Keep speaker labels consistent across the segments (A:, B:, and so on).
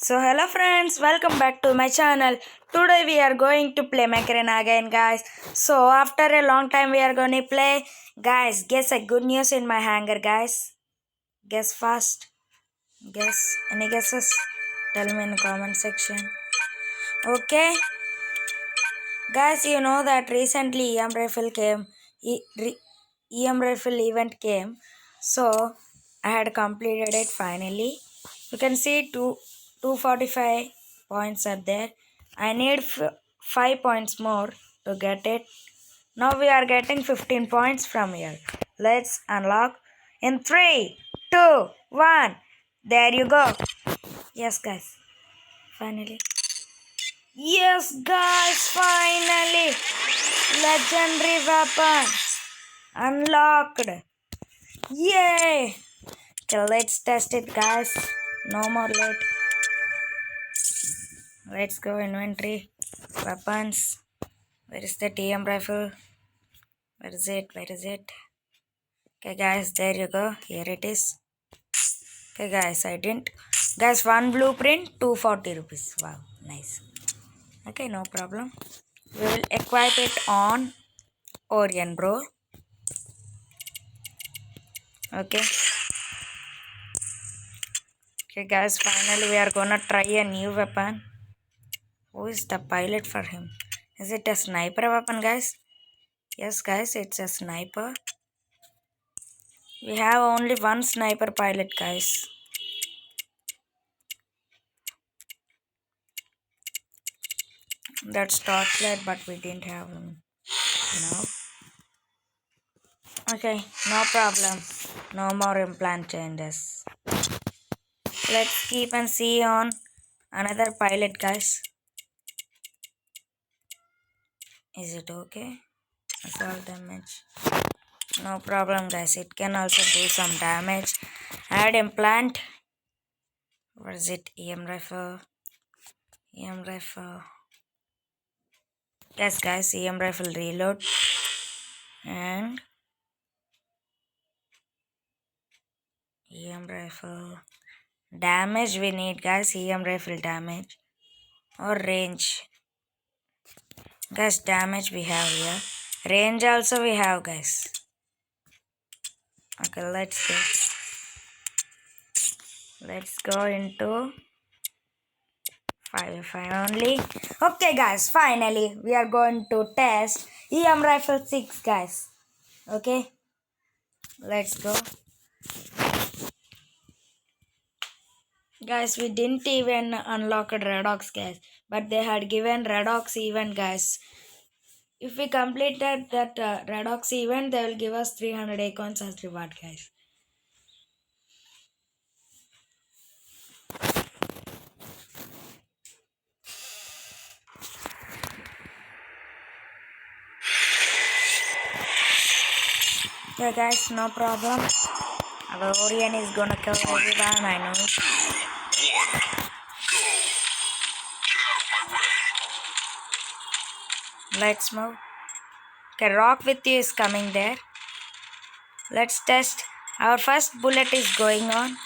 A: So hello friends, welcome back to my channel. Today we are going to play Mech again guys. So after a long time we are going to play. Guys, guess a good news in my hangar guys. Guess fast. Guess. Any guesses? Tell me in the comment section. Okay. Guys, you know that recently EM rifle came. EM rifle event came. So I had completed it finally. You can see 245 points are there. I need 5 points more to get it. Now we are getting 15 points from here. Let's unlock in 3, 2, 1. There you go. Yes, guys. Finally. Yes, guys. Finally. Legendary weapon. Unlocked. Yay. Okay, let's test it, guys. No more late. Let's go inventory. Weapons. Where is the TM rifle? Where is it? Where is it? Okay, guys, there you go. Here it is. Okay, guys, I didn't. Guys, one blueprint, 240 rupees. Wow, nice. Okay, no problem. We will equip it on Orion, bro. Okay. Okay, guys, finally we are gonna try a new weapon. Who is the pilot for him? Is it a sniper weapon, guys? Yes, guys, it's a sniper. We have only one sniper pilot, guys. That's torchlight, but we didn't have him. No. Okay, no problem. No more implant changes. Let's keep and see on another pilot, guys. Is it okay? Assault damage. No problem, guys. It can also do some damage. Add implant. What is it? EM rifle. EM rifle. Yes, guys. EM rifle reload. And EM rifle. Damage we need, guys. EM rifle damage. Or range. Guys, damage we have here. Range also we have, guys. Okay, let's go into 5 only. Okay, guys, finally we are going to test EM rifle 6, guys. Okay, let's go. Guys, we didn't even unlock Redox, guys, but they had given Redox event, guys. If we completed that Redox event, they will give us 300 acorns as reward, guys. Yeah, guys, no problem. Our Orion is gonna kill everyone, I know. 2, 1, go. Get out of my way. Let's move. Okay, rock with you is coming there. Let's test. Our first bullet is going on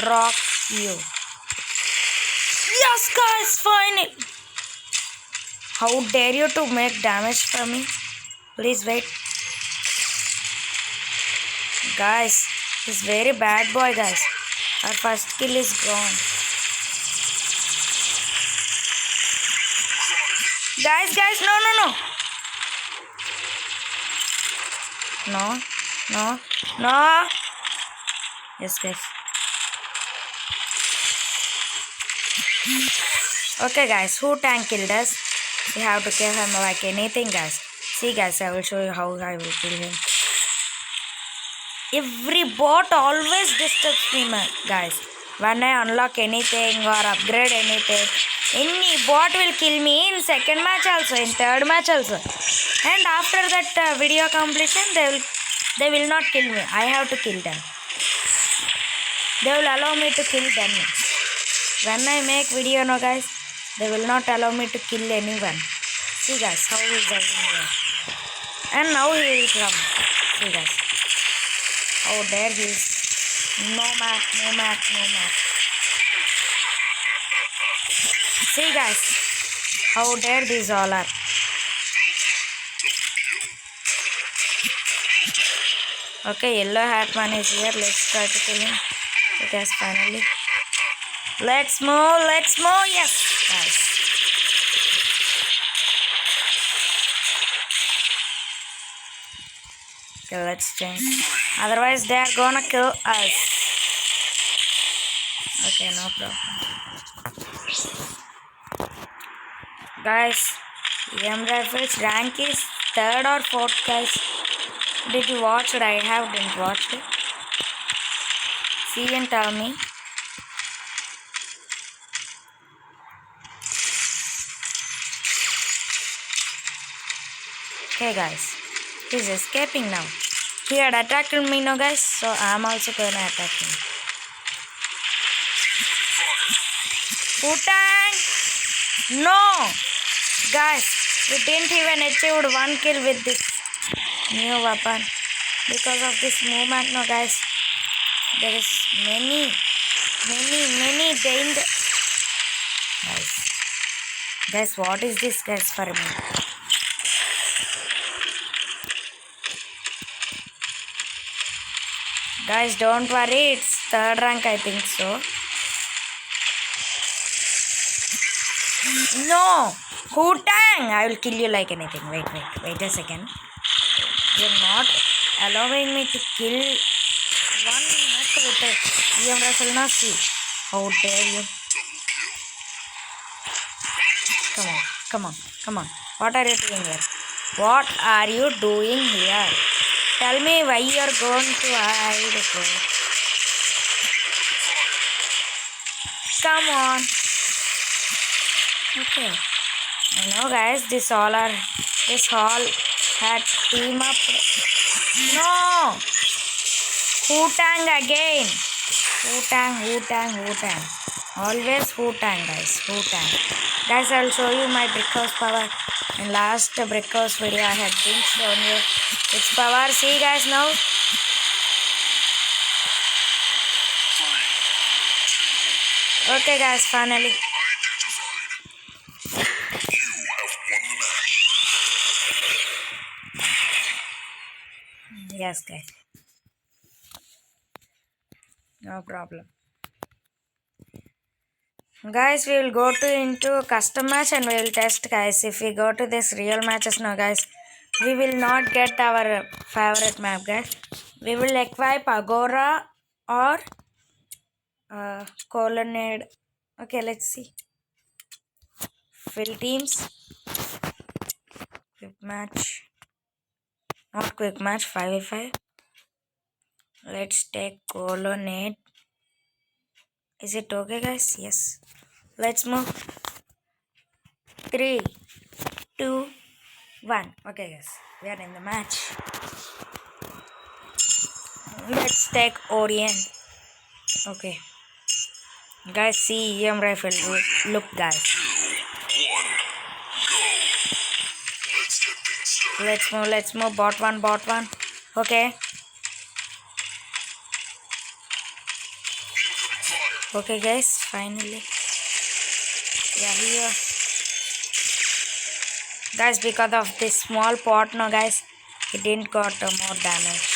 A: rock you. Yes, guys, finally. How dare you to make damage for me? Please wait. Guys, he's very bad boy, guys. Our first kill is gone. Guys, no. No. Yes, guys. Okay, guys, who tank killed us? We have to kill him like anything, guys. See, guys, I will show you how I will kill him. Every bot always disturbs me, guys. When I unlock anything or upgrade anything, any bot will kill me in second match also, in third match also. And after that video completion, they will not kill me. I have to kill them. They will allow me to kill them. When I make video, no, guys, they will not allow me to kill anyone. See, guys, how he is hiding here. And now he will come. See, guys. How dare he is No map, no map, no map. See guys, how dead these all are. Okay, yellow hat man is here. Let's try to kill him. Okay, finally. Let's move, let's move. Yes, guys. Okay, let's change. Otherwise, they are gonna kill us. Okay, no problem. Guys, EM Rifle's rank is 3rd or 4th, guys. Did you watch it? I didn't watch it. See and tell me. Okay, guys. He's escaping now. He had attacked me now, guys. So I'm also gonna attack him. Putang! No! Guys, we didn't even achieve 1 kill with this new weapon. Because of this movement, no guys. There is many danger. Guys, what is this guys for me? Guys, don't worry, it's 3rd rank, I think so. No! Hutang! I will kill you like anything. Wait a second. You're not allowing me to kill one mech with a EM rifle, now see. How dare you? Come on. What are you doing here? What are you doing here? Tell me why you're going to hide, bro. Come on. Okay. I know guys, this all had team up. No! Hutang again. Hutang. Always Hutang guys, Hutang. Guys, I'll show you my brick house power. In last brick house video I had been shown you its power. See guys now. Okay guys, finally. Yes guys. No problem. Guys, we will go into custom match and we will test guys. If we go to this real matches now guys, we will not get our favorite map guys. We will equip Agora or Colonnade. Okay, let's see. Fill teams. Quick match. Not quick match, 5v5. Let's take Colonnade. Is it okay guys? Yes. Let's move. 3, 2, 1. Okay guys, we are in the match. Let's take Orion. Okay. Guys, see EM rifle. Look guys. Let's move. Bot one. Okay. Okay guys, finally. Yeah, here. Guys, because of this small pot no guys, he didn't got more damage.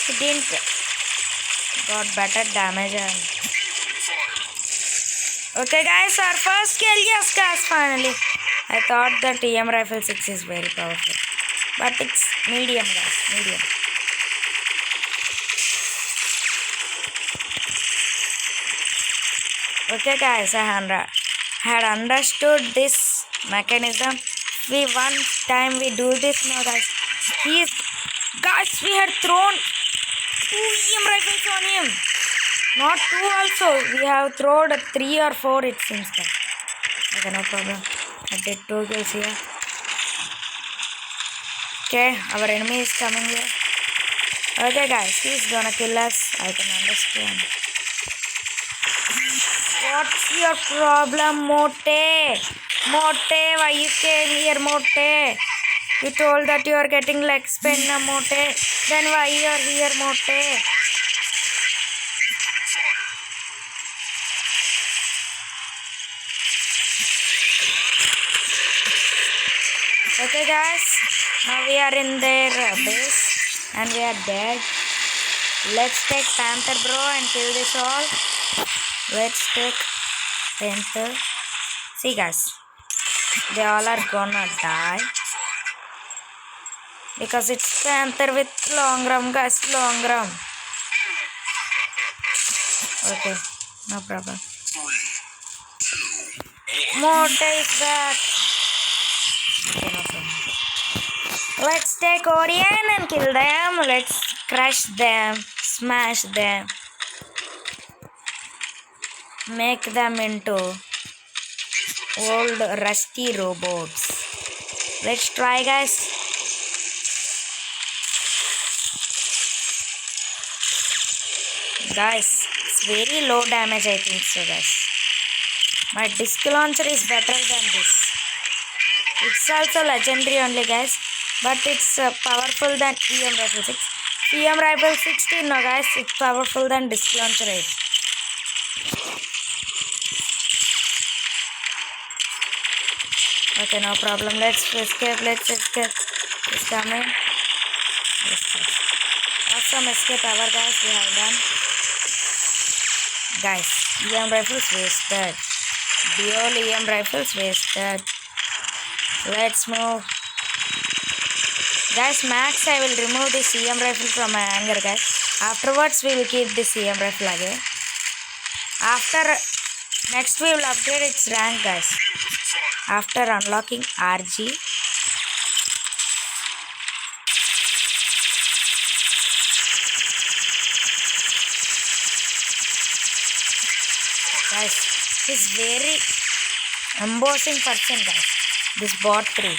A: He didn't got better damage and okay guys, our first kill. Yes guys, finally. I thought that EM rifle 6 is very powerful, but it's medium guys, medium. Okay guys, I had understood this mechanism. One time we do this now guys. Guys, we had thrown 2 EM rifles on him. Not 2 also. We have thrown 3 or 4 it seems like. Okay, no problem. I did 2 kills here. Okay, our enemy is coming here. Okay guys, he's gonna kill us. I can understand. What's your problem, Mote? Mote, why you came here, Mote? You told that you are getting leg spin, Mote. Then why you are here, Mote? Okay guys, now we are in their base and we are dead. Let's take Panther bro and kill this all. Let's take Panther. See guys, they all are gonna die. Because it's Panther with long rum guys, long rum. Okay, no problem. More take back. Okay, no problem. Let's take Orion and kill them. Let's crush them, smash them, make them into old rusty robots. Let's try guys. Guys, it's very low damage I think so guys. My disc launcher is better than this. It's also legendary only guys, but it's powerful than EM rifle 6. EM rifle 16 no guys, it's powerful than disc launcher 8. Okay, no problem. Let's escape. It's coming. Yes. Awesome escape ever guys we have done. Guys, EM rifles wasted. Dual EM rifles wasted. Let's move. Guys, max I will remove this EM rifle from my hanger guys. Afterwards we will keep this EM rifle again. Next we will upgrade its rank guys. After unlocking RG. Guys, he's very embossing person guys. This bot 3.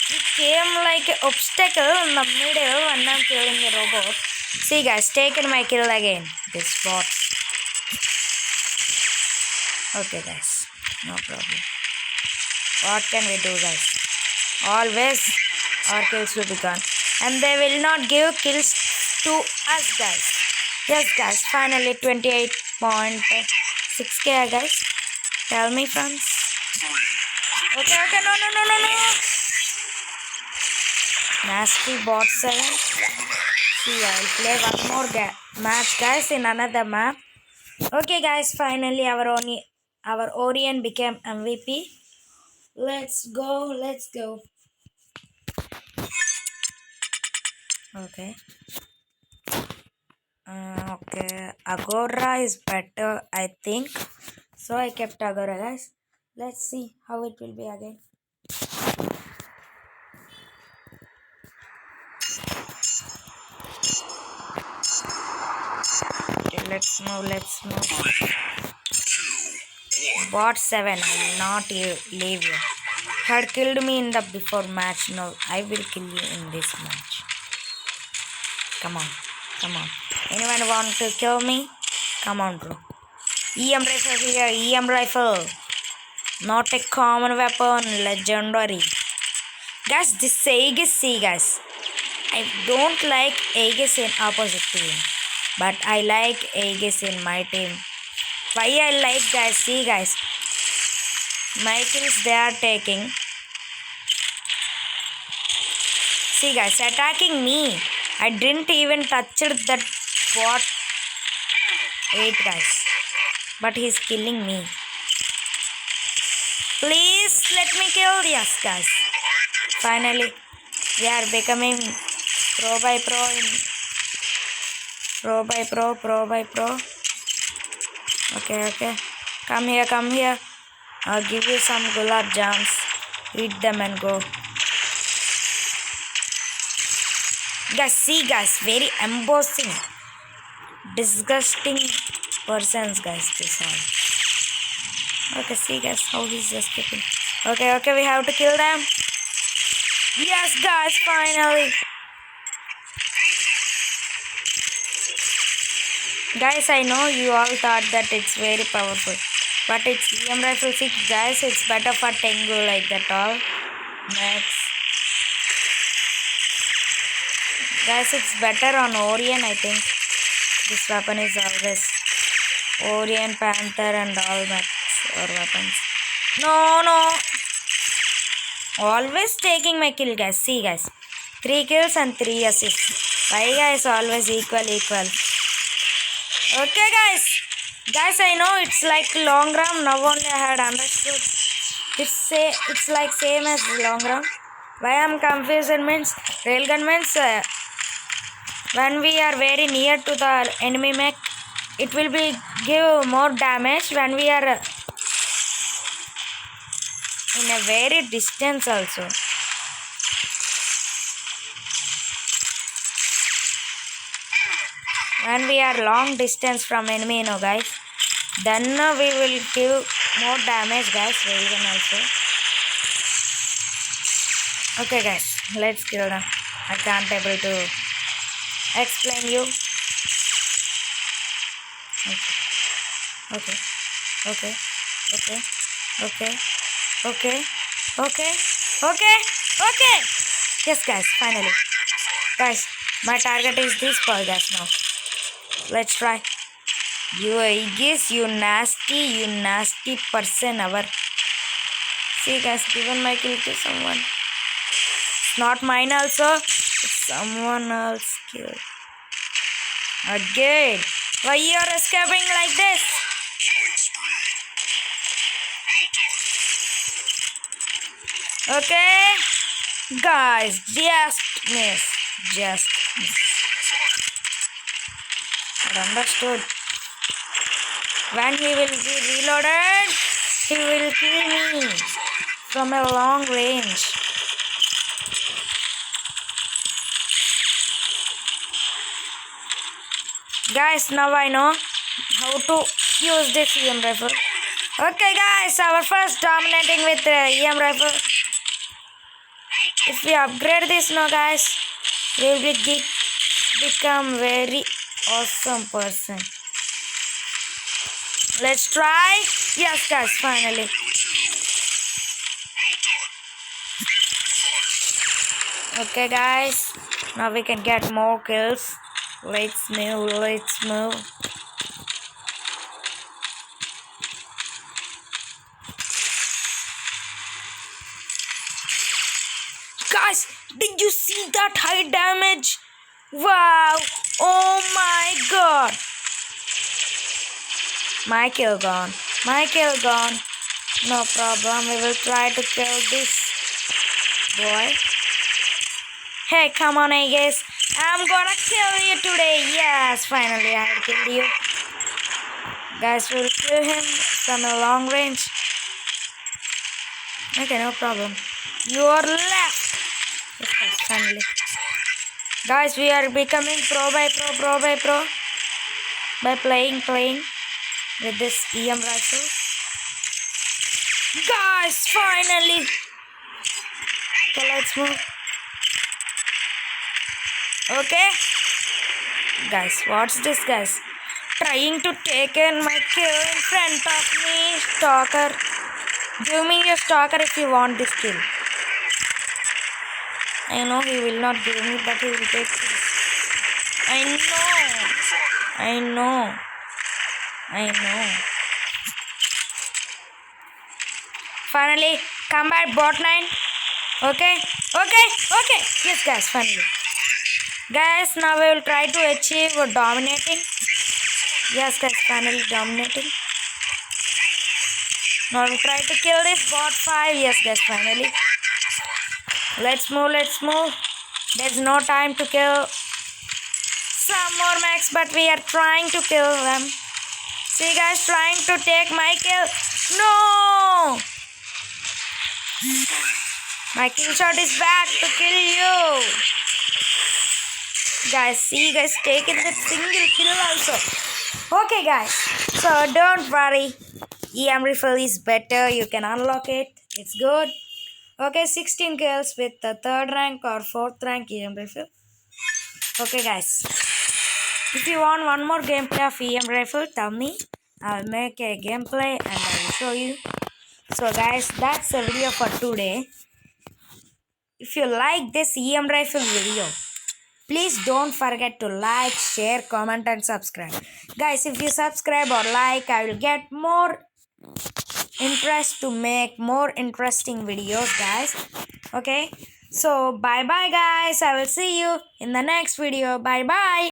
A: He came like an obstacle in the middle when I'm killing a robot. See guys, taken my kill again. This bot. Okay guys, no problem. What can we do guys? Always our kills will be gone. And they will not give kills to us guys. Yes guys, finally 28.6k guys. Tell me friends. Okay, no. Nasty bot 7. See, I'll play one more match guys in another map. Okay guys, finally our Orion became MVP. Let's go. Okay. Okay, Agora is better I think. So I kept Agora guys. Let's see how it will be again. Okay, let's move. Bot 7, I will not leave you. Had killed me in the before match. No, I will kill you in this match. Come on. Anyone want to kill me? Come on, bro. EM rifle here. EM rifle. Not a common weapon. Legendary. Guys, this Aegis, see guys. I don't like Aegis in opposite team. But I like Aegis in my team. Why I like guys? See guys. My kills they are taking. See guys, attacking me. I didn't even touch that bot 8 guys. But he's killing me. Please let me kill. Yes guys. Finally, we are becoming pro by pro. Okay. Come here. I'll give you some gulab jams. Eat them and go. Guys, see guys, very embossing. Disgusting persons guys, this all. Okay, see guys how he's escaping. Okay, we have to kill them. Yes guys, finally. Guys, I know you all thought that it's very powerful. But it's EM rifle 6 guys, it's better for Tengu like that all. Next. Guys, it's better on Orion I think. This weapon is always Orient Panther and all mechs or weapons. No, no. Always taking my kill, guys. See, guys. 3 kills and 3 assists. Why, guys? Always equal. Okay, guys. Guys, I know it's like long run. Now only I had understood. It's like same as long run. Why I'm confused means railgun means when we are very near to the enemy mech, it will be give more damage when we are in a very distance also. When we are long distance from enemy, guys, then we will give more damage, guys. Railgun also. Okay, guys, let's kill them. I can't able to explain you. Okay. Yes, guys, finally. Guys, my target is this boy, guys, now. Let's try. You Aegis, you nasty person ever. See, guys, given my kill to someone. It's not mine also. It's someone else's kill. Again. Why you are escaping like this? Okay. Guys, just miss. But understood. When he will be reloaded, he will kill me from a long range. Guys, now I know how to use this EM rifle. Okay, guys, our first dominating with the EM rifle. If we upgrade this now, guys, we will become very awesome person. Let's try. Yes, guys, finally. Okay, guys, now we can get more kills. Let's move. Guys, did you see that high damage? Wow! Oh my god! My kill gone. No problem, we will try to kill this boy. Hey, come on, I guess. I'm gonna kill you today. Yes, finally I have killed you. Guys, we'll kill him from a long range. Okay, no problem. Your left. Yes, finally. Guys, we are becoming pro by pro by playing with this EM rifle. Guys, finally. Okay, let's move. Okay. Guys, what's this, guys? Trying to take in my kill in front of me, stalker. Give me your stalker if you want this kill. I know he will not give me, but he will take this. I know. Finally, come back, bot 9. Okay. Yes, guys, finally. Guys, now we will try to achieve dominating. Yes, guys, finally dominating. Now we will try to kill this bot 5. Yes, guys, finally. Let's move. There's no time to kill some more mechs, but we are trying to kill them. See, guys, trying to take my kill. No! My kill shot is back to kill you. Guys, see, guys, taking the single kill also. Okay, guys, so don't worry. EM rifle is better. You can unlock it. It's good. Okay, 16 kills with the 3rd rank or 4th rank EM rifle. Okay, guys. If you want one more gameplay of EM rifle, tell me. I'll make a gameplay and I will show you. So, guys, that's the video for today. If you like this EM rifle video, Please don't forget to like, share, comment, and subscribe. Guys, if you subscribe or like, I will get more interest to make more interesting videos, guys. Okay, so bye bye, guys. I will see you in the next video. Bye bye.